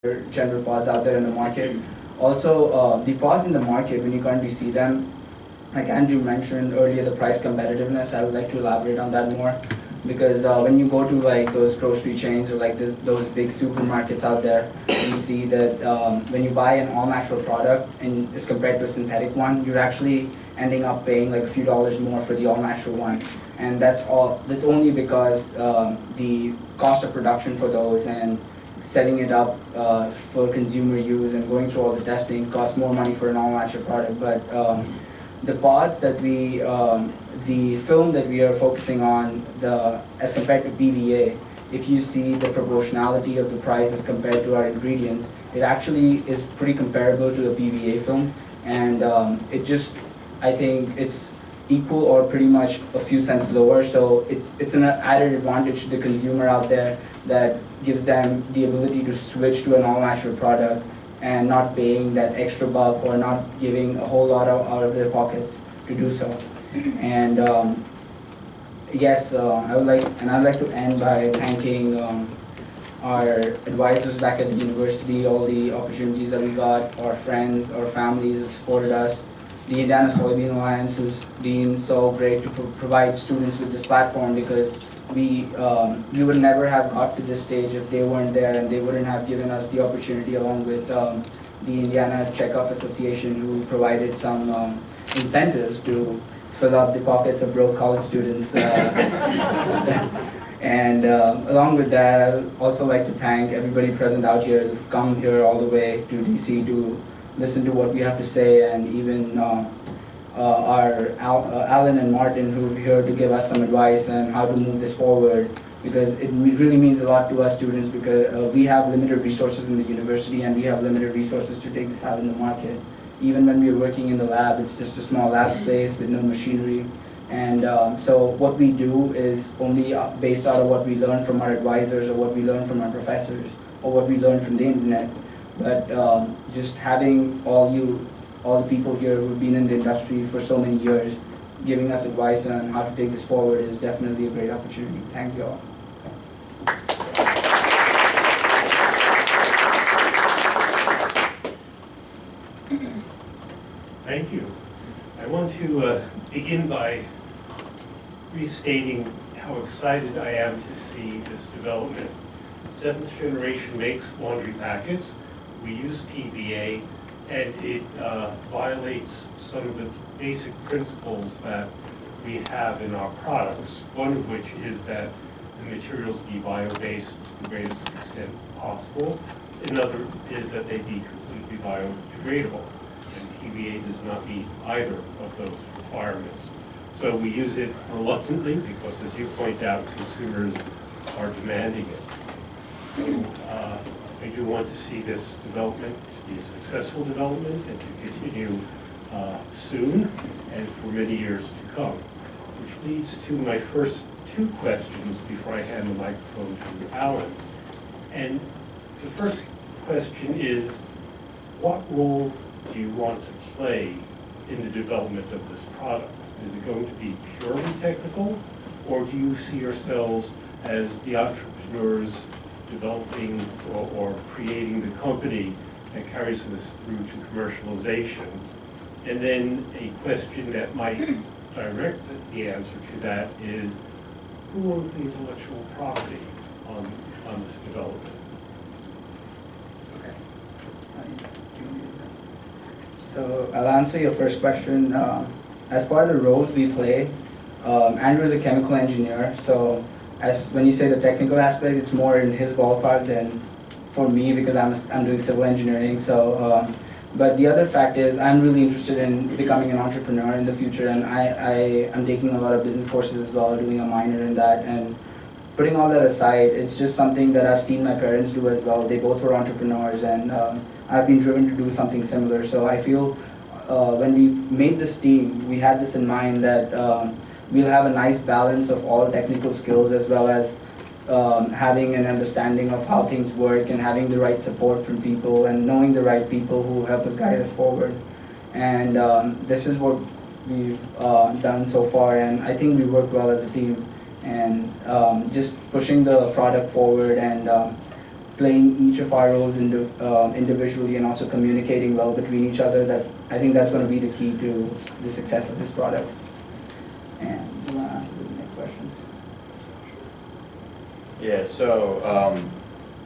other general pods out there in the market. Also, the pods in the market, when you currently see them, like Andrew mentioned earlier, the price competitiveness, I would like to elaborate on that more. Because when you go to like those grocery chains or like those big supermarkets out there, you see that when you buy an all-natural product and as compared to a synthetic one, you're actually ending up paying like a few dollars more for the all-natural one. And that's only because the cost of production for those and setting it up for consumer use and going through all the testing costs more money for an all-natural product. But the pods that the film that we are focusing on, as compared to PVA, if you see the proportionality of the price as compared to our ingredients, it actually is pretty comparable to a PVA film, and I think it's equal or pretty much a few cents lower. So it's an added advantage to the consumer out there that gives them the ability to switch to an all-natural product and not paying that extra buck or not giving a whole lot out of their pockets to do so. And yes, I'd like to end by thanking our advisors back at the university, all the opportunities that we got, our friends, our families who supported us, the Indiana Soybean Alliance, who's been so great to provide students with this platform, because we would never have got to this stage if they weren't there, and they wouldn't have given us the opportunity, along with the Indiana Checkoff Association, who provided some incentives to fill up the pockets of broke college students. And along with that, I would also like to thank everybody present out here who've come here all the way to DC to listen to what we have to say, and even Alan and Martin, who are here to give us some advice on how to move this forward, because it really means a lot to us students, because we have limited resources in the university and we have limited resources to take this out in the market. Even when we're working in the lab, it's just a small lab space with no machinery. And so what we do is only based out of what we learn from our advisors, or what we learn from our professors, or what we learn from the internet. But just having all the people here who've been in the industry for so many years giving us advice on how to take this forward is definitely a great opportunity. Thank you all. Thank you. I want to begin by restating how excited I am to see this development. Seventh Generation makes laundry packets. We use PVA, and it violates some of the basic principles that we have in our products, one of which is that the materials be bio-based to the greatest extent possible. Another is that they be completely biodegradable, and PVA does not meet either of those requirements. So we use it reluctantly because, as you point out, consumers are demanding it. So I do want to see this development to be a successful development and to continue soon and for many years to come. Which leads to my first two questions before I hand the microphone to Alan. And the first question is, what role do you want to play in the development of this product? Is it going to be purely technical, or do you see yourselves as the entrepreneurs developing or creating the company that carries this through to commercialization? And then a question that might direct the answer to that is, who owns the intellectual property on this development? Okay. So I'll answer your first question. As far as the roles we play, Andrew is a chemical engineer, so when you say the technical aspect, it's more in his ballpark than for me, because I'm doing civil engineering. So, but the other fact is, I'm really interested in becoming an entrepreneur in the future, and I'm taking a lot of business courses as well, doing a minor in that. And putting all that aside, it's just something that I've seen my parents do as well. They both were entrepreneurs, and I've been driven to do something similar. So I feel when we made this team, we had this in mind that we'll have a nice balance of all technical skills, as well as having an understanding of how things work, and having the right support from people, and knowing the right people who help us guide us forward. And this is what we've done so far, and I think we work well as a team, and just pushing the product forward and playing each of our roles individually and also communicating well between each other. That I think that's going to be the key to the success of this product. And you want to ask the next question? Yeah, so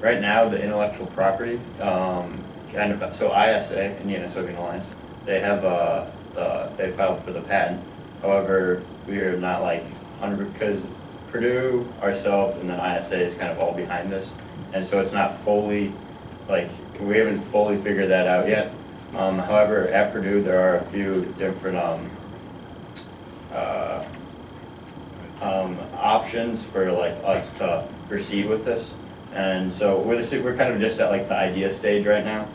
right now the intellectual property, so ISA, Indiana Soybean Alliance, they have they filed for the patent. However, we are not like 100 because Purdue, ourselves, and then ISA is kind of all behind this, and so it's not fully like we haven't fully figured that out yet. However, at Purdue there are a few different options for like us to proceed with this, and so we're kind of just at like the idea stage right now.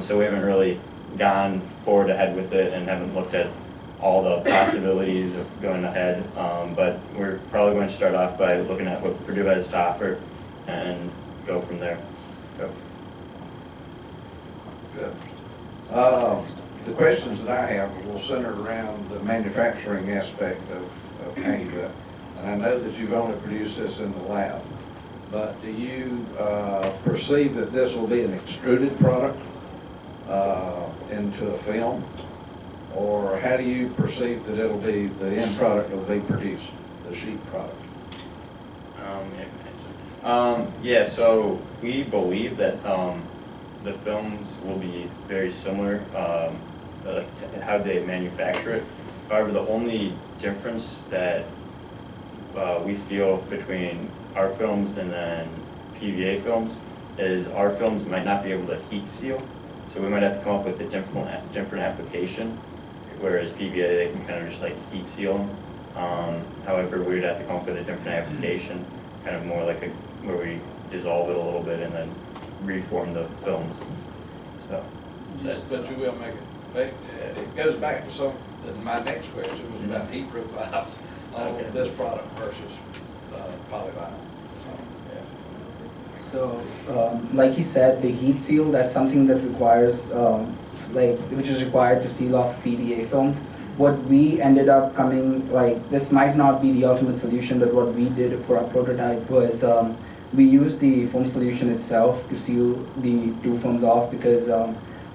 So we haven't really gone forward ahead with it and haven't looked at all the possibilities of going ahead. But we're probably going to start off by looking at what Purdue has to offer and go from there. So. Good. The questions that I have will center around the manufacturing aspect of Canada. And I know that you've only produced this in the lab, but do you perceive that this will be an extruded product into a film? Or how do you perceive that it'll be, the end product will be produced, the sheet product? Yeah, so we believe that the films will be very similar, how they manufacture it. However, the only difference that we feel between our films and then PVA films is our films might not be able to heat seal, so we might have to come up with a different application, whereas PVA, they can kind of just like heat seal them. However, we'd have to come up with a different application, kind of more like where we dissolve it a little bit and then reform the films. So, But you will make it. It goes back to my next question was about heat proof valves on this product versus polyvinyl. So, like he said, the heat seal, that's something that requires, which is required to seal off PVA films. What we ended up this might not be the ultimate solution, but what we did for our prototype was we used the foam solution itself to seal the two films off, because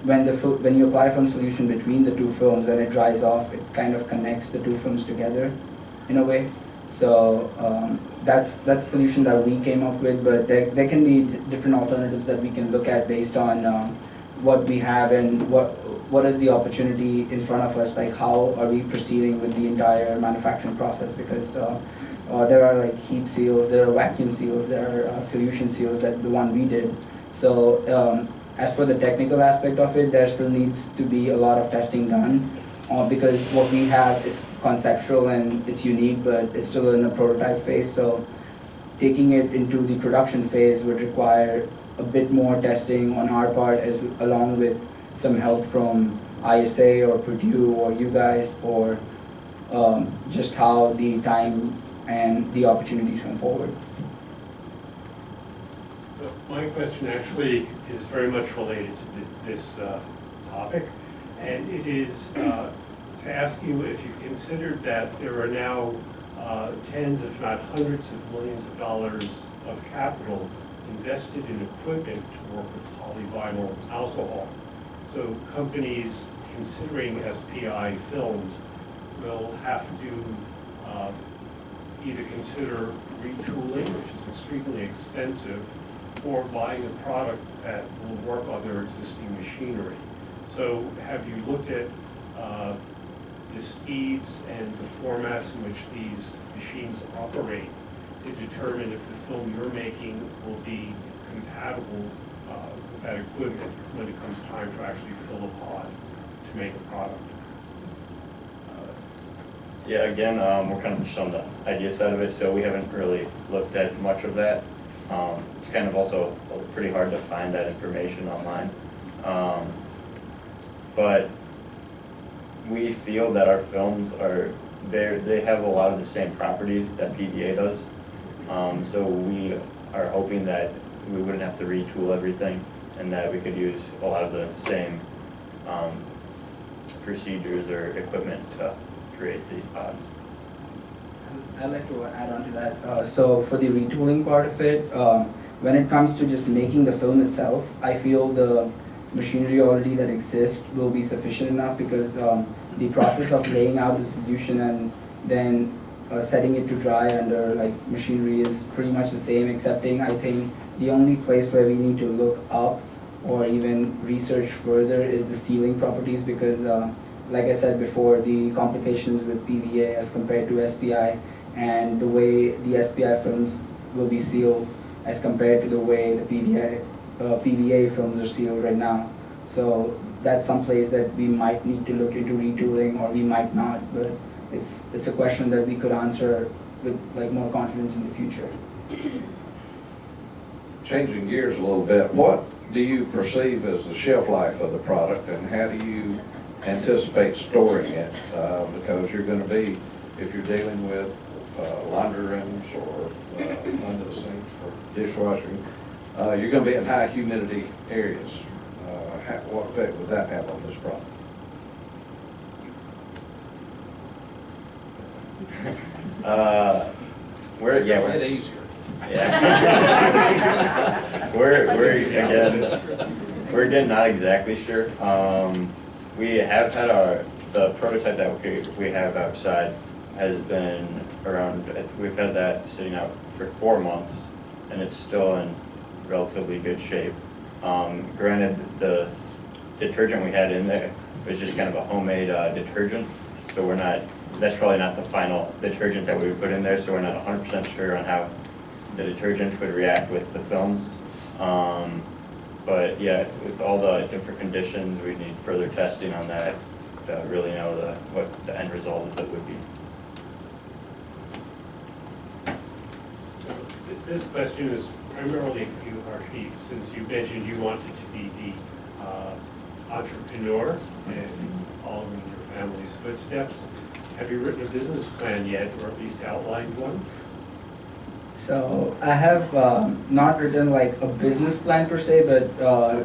when you apply foam solution between the two films and it dries off, it kind of connects the two films together in a way. So that's a solution that we came up with, but there can be different alternatives that we can look at based on what we have and what is the opportunity in front of us, like how are we proceeding with the entire manufacturing process, because there are like heat seals, there are vacuum seals, there are solution seals, that the one we did. So as for the technical aspect of it, there still needs to be a lot of testing done, because what we have is conceptual and it's unique, but it's still in the prototype phase. So taking it into the production phase would require a bit more testing on our part, along with some help from ISA or Purdue or you guys, or just how the time and the opportunities come forward. So my question actually is very much related to this topic, and it is to ask you if you've considered that there are now tens, if not hundreds of millions of dollars of capital invested in equipment to work with polyvinyl alcohol. So companies considering SPI films will have to either consider retooling, which is extremely expensive, or buying a product that will work on their existing machinery. So have you looked at the speeds and the formats in which these machines operate to determine if the film you're making will be compatible with that equipment when it comes time to actually fill a pod to make a product? yeah, again, we're kind of just on the idea side of it, so we haven't really looked at much of that. It's kind of also pretty hard to find that information online. But we feel that our films they have a lot of the same properties that PVA does. So we are hoping that we wouldn't have to retool everything, and that we could use a lot of the same procedures or equipment to create these pods. I'd like to add on to that. So for the retooling part of it, when it comes to just making the film itself, I feel the machinery already that exists will be sufficient enough, because the process of laying out the solution and then setting it to dry under like machinery is pretty much the same, excepting I think the only place where we need to look up or even research further is the sealing properties, because like I said before, the complications with PVA as compared to SPI, and the way the SPI films will be sealed as compared to the way the PVA films are sealed right now. So that's some place that we might need to look into retooling, or we might not, but it's a question that we could answer with like more confidence in the future. Changing gears a little bit, what do you perceive as the shelf life of the product, and how do you anticipate storing it? Because you're going to be, if you're dealing with laundry rooms or under the sink for dishwashing, you're going to be in high humidity areas. What effect would that have on this product? We're easier. Yeah. we're again not exactly sure. We have had the prototype that we have outside has been around. We've had that sitting out for 4 months, and it's still in relatively good shape. Granted, the detergent we had in there was just kind of a homemade detergent, so that's probably not the final detergent that we would put in there, so we're not 100% sure on how the detergent would react with the films. But yeah, with all the different conditions, we need further testing on that to really know what the end result of it would be. This question is primarily for you, Harshit, since you mentioned you wanted to be the entrepreneur and following your family's footsteps. Have you written a business plan yet, or at least outlined one? So I have not written like a business plan per se, but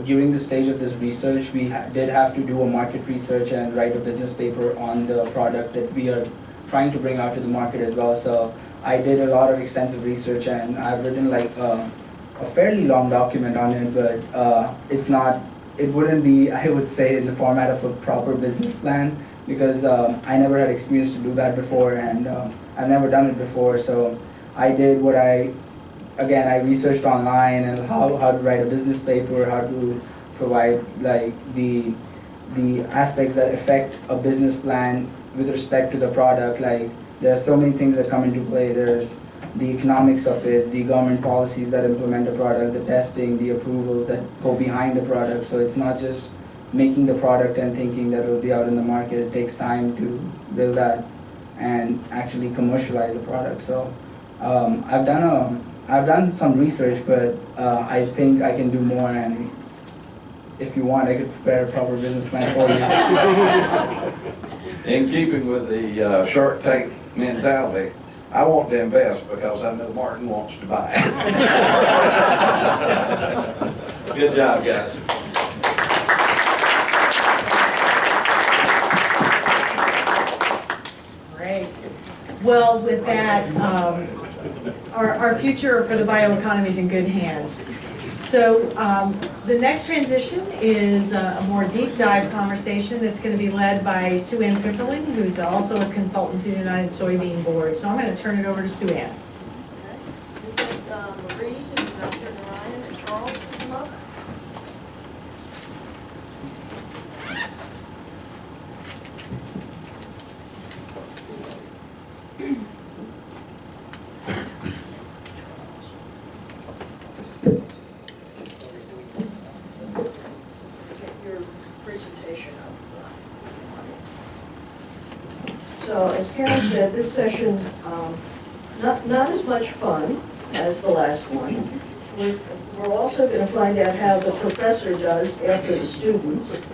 during the stage of this research, we did have to do a market research and write a business paper on the product that we are trying to bring out to the market as well. So I did a lot of extensive research, and I've written like a fairly long document on it, but it wouldn't be, I would say, in the format of a proper business plan, because I never had experience to do that before, and I've never done it before. So I did what I researched online and how to write a business paper, how to provide like the aspects that affect a business plan with respect to the product. Like there are so many things that come into play. There's the economics of it, the government policies that implement the product, the testing, the approvals that go behind the product. So it's not just making the product and thinking that it will be out in the market. It takes time to build that and actually commercialize the product. So I've done some research, but I think I can do more, and if you want, I could prepare a proper business plan for you. In keeping with the Shark Tank mentality, I want to invest because I know Martin wants to buy. Good job, guys. Great. Well, with that, our future for the bioeconomy is in good hands. So the next transition is a more deep dive conversation that's going to be led by Sue Ann Pickerling, who's also a consultant to the United Soybean Board. So I'm going to turn it over to Sue Ann. We've got Marie and Dr. Ryan and Charles to come up. Your presentation up. So as Karen said, this session, not as much fun as the last one. We're also going to find out how the professor does after the students.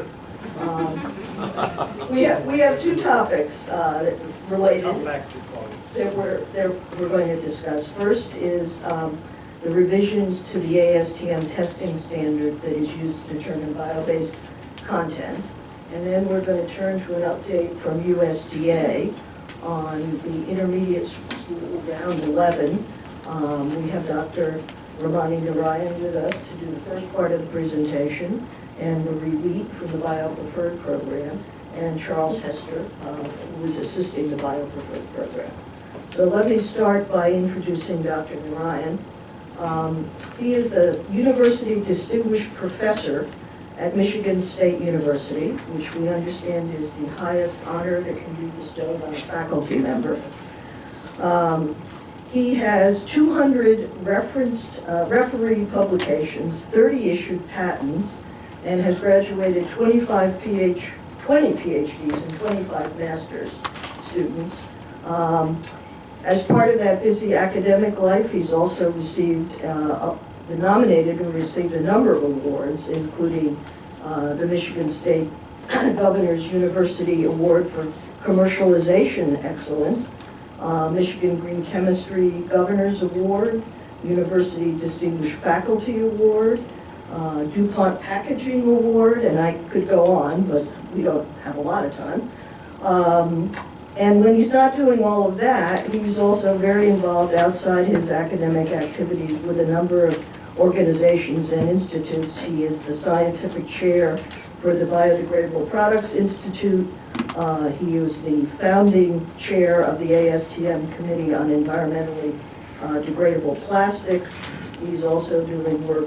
We have two topics related that we're going to discuss. First is the revisions to the ASTM testing standard that is used to determine bio-based content. And then we're going to turn to an update from USDA on the intermediate school round 11. We have Dr. Ramani Narayan with us to do the first part of the presentation, and Marie Wheat from the Bio-Preferred program, and Charles Hester, who is assisting the Bio-Preferred program. So let me start by introducing Dr. Narayan. He is the University Distinguished Professor at Michigan State University, which we understand is the highest honor that can be bestowed on a faculty member. He has 200 referee publications, 30 issued patents, and has graduated 20 PhDs and 25 master's students. As part of that busy academic life, he's also received, been nominated and received a number of awards, including the Michigan State Governor's University Award for Commercialization Excellence, Michigan Green Chemistry Governor's Award, University Distinguished Faculty Award, DuPont Packaging Award, and I could go on, but we don't have a lot of time. And when he's not doing all of that, he's also very involved outside his academic activities with a number of organizations and institutes. He is the scientific chair for the Biodegradable Products Institute. He is the founding chair of the ASTM Committee on Environmentally Degradable Plastics. He's also doing work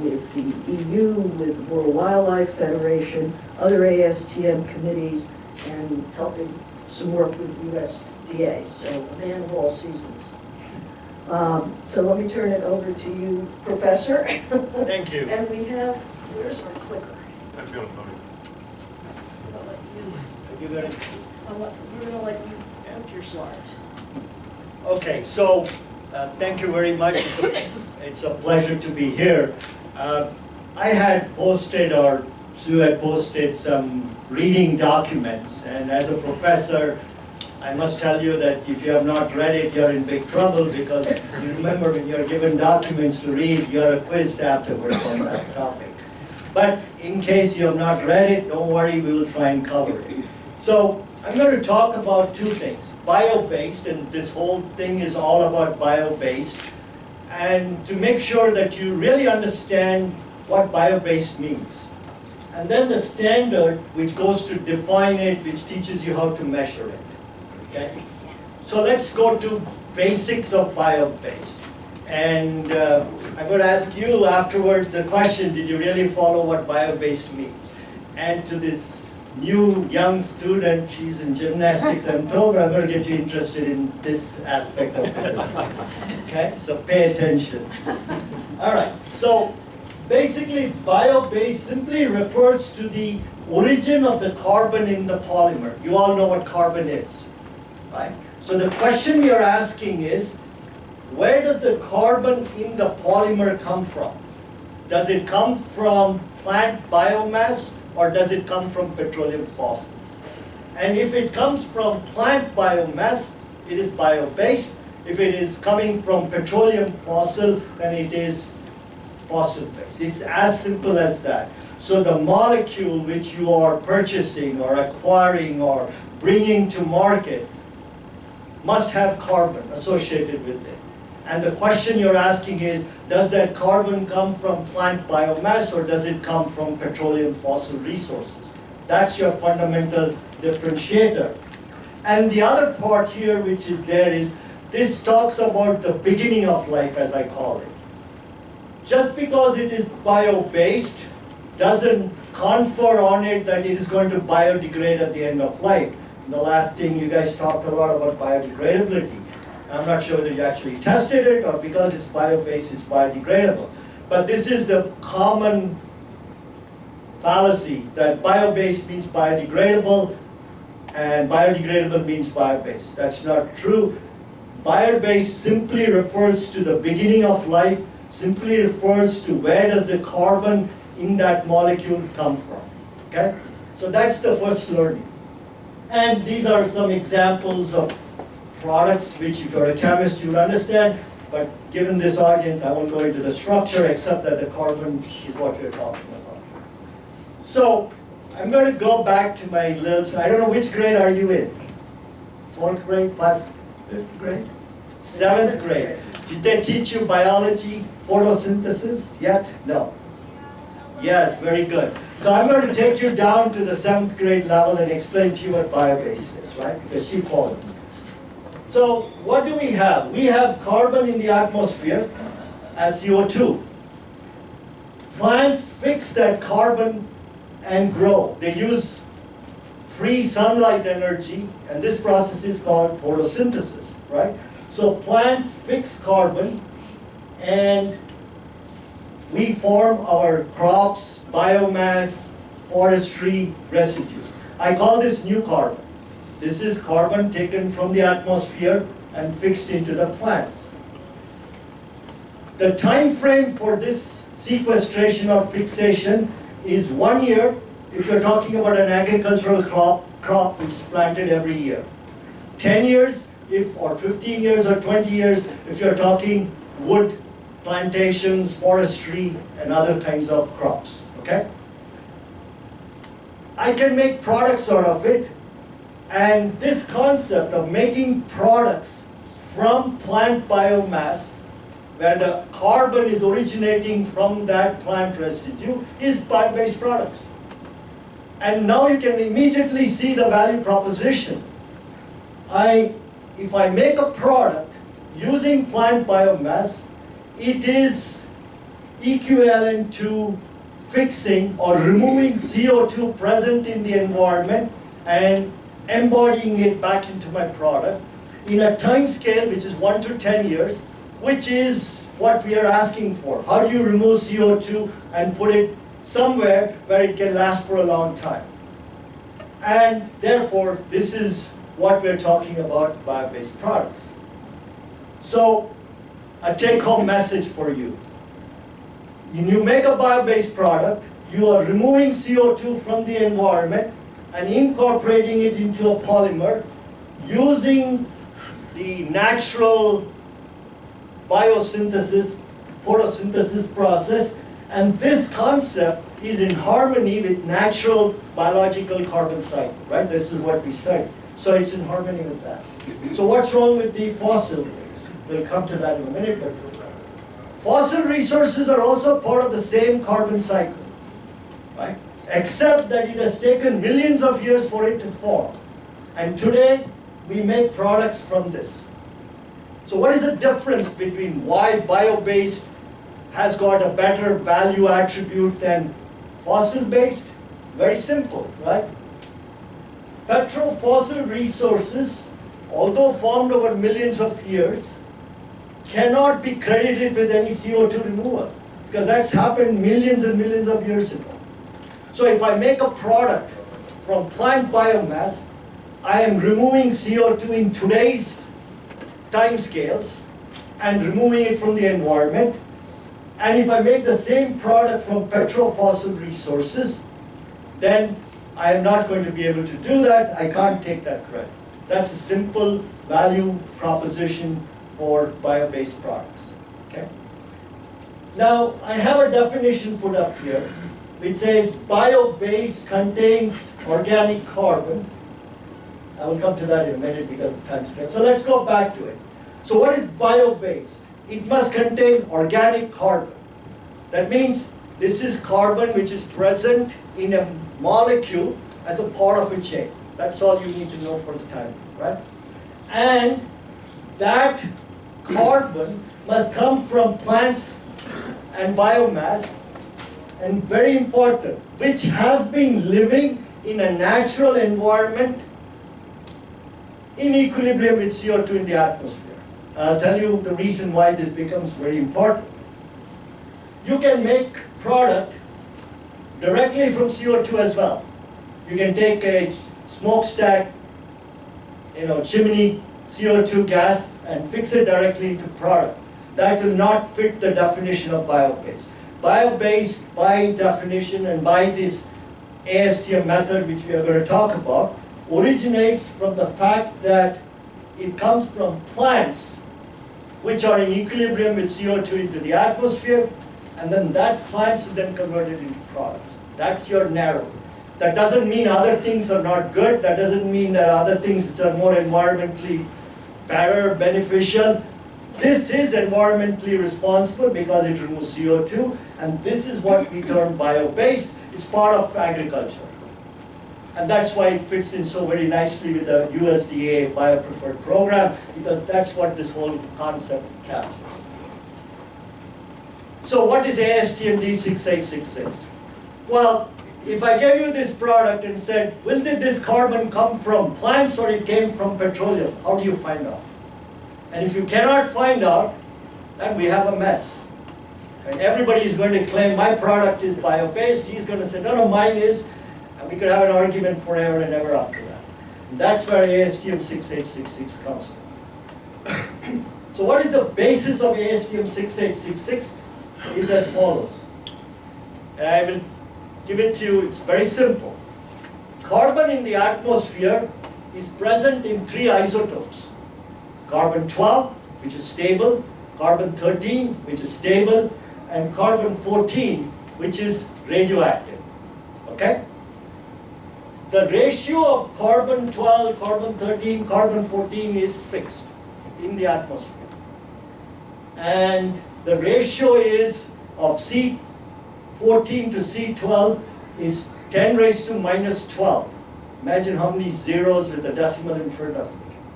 with the EU, with the World Wildlife Federation, other ASTM committees, and helping some work with USDA, so a man of all seasons. So let me turn it over to you, Professor. Thank you. And we have, where's our clicker? I'd be on the podium. We're going to let you put your slides. Okay, so thank you very much. It's a pleasure to be here. I had posted, or Sue had posted some reading documents, and as a professor, I must tell you that if you have not read it, you're in big trouble, because you remember when you're given documents to read, you're quizzed afterwards on that topic. But in case you have not read it, don't worry, we will try and cover it. So I'm going to talk about two things, bio-based, and this whole thing is all about bio-based, and to make sure that you really understand what bio-based means. And then the standard, which goes to define it, which teaches you how to measure it. Okay? So let's go to basics of bio-based. And I'm going to ask you afterwards the question, did you really follow what bio-based means? And to this new young student, she's in gymnastics, and told her I'm going to get you interested in this aspect of it. Okay, so pay attention. All right, so basically bio-based simply refers to the origin of the carbon in the polymer. You all know what carbon is, right? So the question we are asking is, where does the carbon in the polymer come from? Does it come from plant biomass, or does it come from petroleum fossil? And if it comes from plant biomass, it is bio-based. If it is coming from petroleum fossil, then it is fossil-based. It's as simple as that. So the molecule which you are purchasing or acquiring or bringing to market must have carbon associated with it. And the question you're asking is, does that carbon come from plant biomass, or does it come from petroleum fossil resources? That's your fundamental differentiator. And the other part here which is there is, this talks about the beginning of life, as I call it. Just because it is bio-based doesn't confer on it that it is going to biodegrade at the end of life. And the last thing, you guys talked a lot about biodegradability. I'm not sure whether you actually tested it, or because it's bio-based, it's biodegradable. But this is the common fallacy, that bio-based means biodegradable, and biodegradable means bio-based. That's not true. Bio-based simply refers to the beginning of life, simply refers to where does the carbon in that molecule come from. Okay? So that's the first learning. And these are some examples of products which, if you're a chemist, you'll understand, but given this audience, I won't go into the structure except that the carbon is what we're talking about. So I'm going to go back to my little, I don't know which grade are you in? 4th grade, 5th grade? 7th grade. Did they teach you biology, photosynthesis yet? No. Yes, very good. So I'm going to take you down to the 7th grade level and explain to you what biobased is, right? Because she called it. So what do we have? We have carbon in the atmosphere as CO2. Plants fix that carbon and grow. They use free sunlight energy, and this process is called photosynthesis, right? So plants fix carbon, and we form our crops, biomass, forestry, residues. I call this new carbon. This is carbon taken from the atmosphere and fixed into the plants. The time frame for this sequestration or fixation is 1 year if you're talking about an agricultural crop which is planted every year. 10 years or 15 years or 20 years if you're talking wood plantations, forestry, and other kinds of crops, okay? I can make products out of it, and this concept of making products from plant biomass, where the carbon is originating from that plant residue, is bio-based products. And now you can immediately see the value proposition. If I make a product using plant biomass, it is equivalent to fixing or removing CO2 present in the environment and embodying it back into my product in a time scale which is 1 to 10 years, which is what we are asking for. How do you remove CO2 and put it somewhere where it can last for a long time? And therefore, this is what we're talking about bio-based products. So, a take-home message for you. When you make a bio-based product, you are removing CO2 from the environment and incorporating it into a polymer using the natural biosynthesis, photosynthesis process, and this concept is in harmony with natural biological carbon cycle, right? This is what we study. So it's in harmony with that. So what's wrong with the fossil? We'll come to that in a minute, but fossil resources are also part of the same carbon cycle, right? Except that it has taken millions of years for it to form. And today, we make products from this. So what is the difference between why bio-based has got a better value attribute than fossil-based? Very simple, right? Petrofossil resources, although formed over millions of years, cannot be credited with any CO2 removal, because that's happened millions and millions of years ago. So if I make a product from plant biomass, I am removing CO2 in today's time scales and removing it from the environment. And if I make the same product from petrofossil resources, then I am not going to be able to do that. I can't take that credit. That's a simple value proposition for bio-based products, okay? Now, I have a definition put up here which says bio-based contains organic carbon. I will come to that in a minute because of time scale. So let's go back to it. So what is bio-based? It must contain organic carbon. That means this is carbon which is present in a molecule as a part of a chain. That's all you need to know for the time, right? And that carbon must come from plants and biomass, and very important, which has been living in a natural environment in equilibrium with CO2 in the atmosphere. I'll tell you the reason why this becomes very important. You can make product directly from CO2 as well. You can take a smokestack, chimney, CO2 gas, and fix it directly into product. That will not fit the definition of bio-based. Bio-based, by definition and by this ASTM method, which we are going to talk about, originates from the fact that it comes from plants which are in equilibrium with CO2 into the atmosphere, and then that plants is then converted into products. That's your narrow. That doesn't mean other things are not good. That doesn't mean that other things which are more environmentally better, beneficial, This is environmentally responsible because it removes CO2, and this is what we term bio-based. It's part of agriculture. And that's why it fits in so very nicely with the USDA Bio-Preferred program, because that's what this whole concept captures. So what is ASTM D6866? Well, if I gave you this product and said, well, did this carbon come from plants or it came from petroleum? How do you find out? And if you cannot find out, then we have a mess. And everybody is going to claim my product is bio-based. He's going to say, no, mine is. And we could have an argument forever and ever after that. And that's where ASTM 6866 comes from. So what is the basis of ASTM 6866? Is as follows. And I will give it to you. It's very simple. Carbon in the atmosphere is present in 3 isotopes. Carbon-12, which is stable, carbon-13, which is stable, and carbon-14, which is radioactive. Okay? The ratio of carbon-12, carbon-13, carbon-14 is fixed in the atmosphere. And the ratio is of C14 to C12 is 10 raised to minus 12. Imagine how many zeros with a decimal in front of it.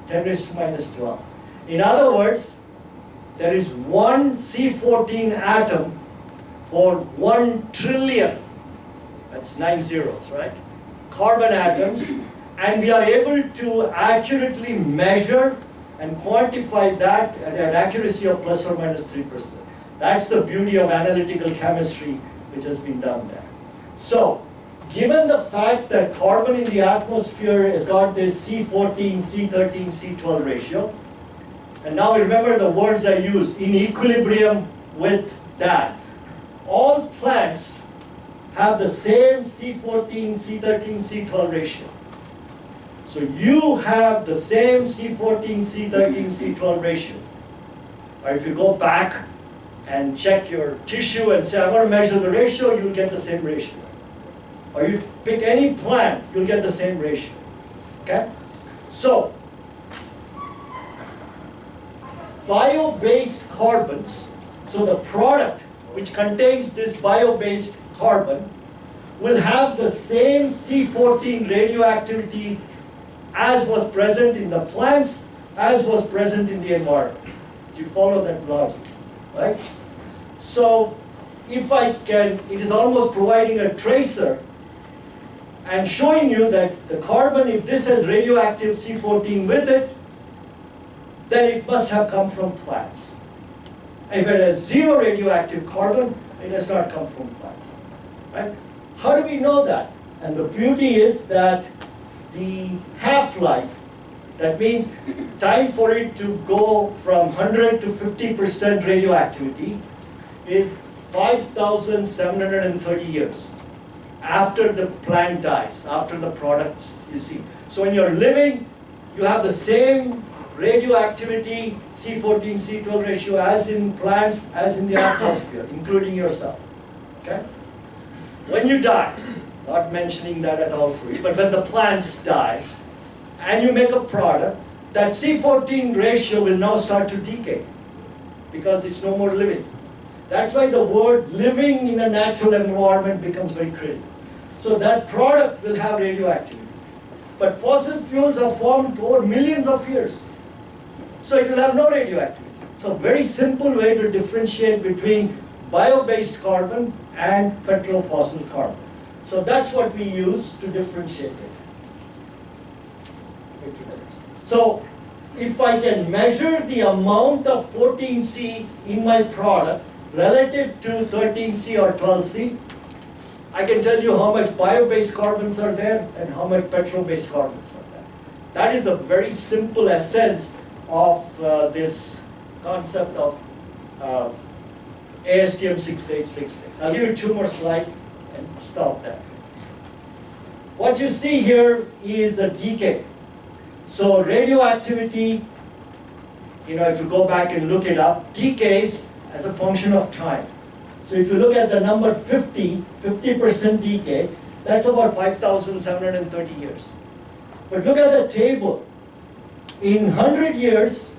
10 raised to minus 12. In other words, there is one C14 atom for 1 trillion, that's 9 zeros, right? Carbon atoms, and we are able to accurately measure and quantify that at an accuracy of plus or minus 3%. That's the beauty of analytical chemistry which has been done there. So, given the fact that carbon in the atmosphere has got this C14, C13, C12 ratio, and now remember the words I used, in equilibrium with that. All plants have the same C14, C13, C12 ratio. So you have the same C14, C13, C12 ratio. Or if you go back and check your tissue and say, I want to measure the ratio, you'll get the same ratio. Or you pick any plant, you'll get the same ratio. Okay? So, bio-based carbons, so the product which contains this bio-based carbon will have the same C14 radioactivity as was present in the plants, as was present in the environment. Do you follow that logic? Right? So, if I can, it is almost providing a tracer and showing you that the carbon, if this has radioactive C14 with it, then it must have come from plants. If it has 0 radioactive carbon, it has not come from plants. Right? How do we know that? And the beauty is that the half-life, that means time for it to go from 100 to 50% radioactivity, is 5,730 years after the plant dies, after the products you see. So when you're living, you have the same radioactivity, C14, C12 ratio as in plants, as in the atmosphere, including yourself. Okay? When you die, not mentioning that at all for you, but when the plants die, and you make a product, that C14 ratio will now start to decay, because it's no more living. That's why the word living in a natural environment becomes very critical. So that product will have radioactivity. But fossil fuels are formed over millions of years. So it will have no radioactivity. So very simple way to differentiate between bio-based carbon and petrofossil carbon. So that's what we use to differentiate it. So if I can measure the amount of 14C in my product relative to 13C or 12C, I can tell you how much bio-based carbons are there and how much petro-based carbons are there. That is a very simple essence of this concept of ASTM 6866. I'll give you 2 more slides and stop there. What you see here is a decay. So radioactivity, if you go back and look it up, decays as a function of time. So if you look at the number 50% decay, that's about 5,730 years. But look at the table. In 100 years,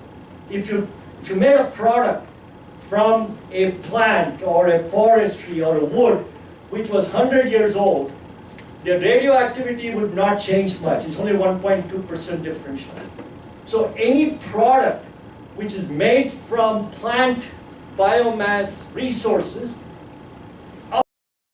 if you if you made a product from a plant or a forestry or a wood which was 100 years old, the radioactivity would not change much. It's only 1.2% differential. So any product which is made from plant biomass resources